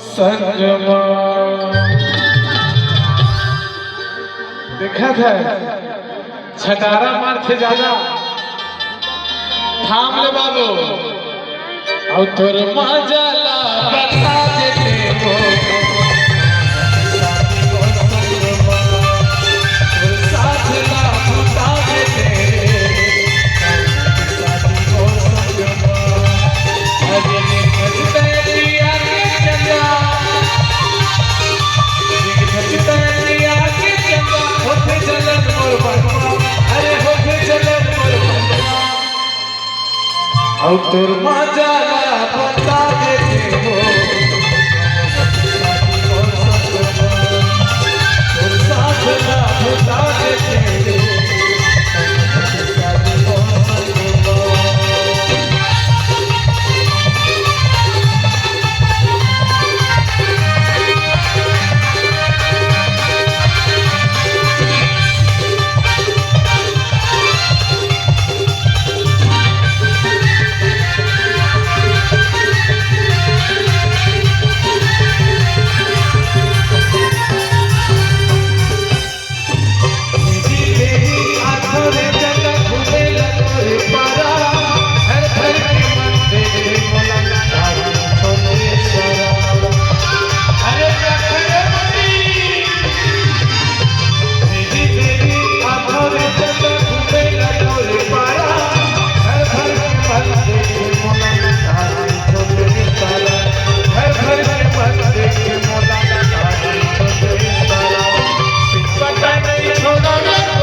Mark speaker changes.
Speaker 1: संगमा। देखा था छटारा मार थे ज्यादा थाम ले बाबू और तोर मजला बता देते हो साथ ला बता देते और तोर मजा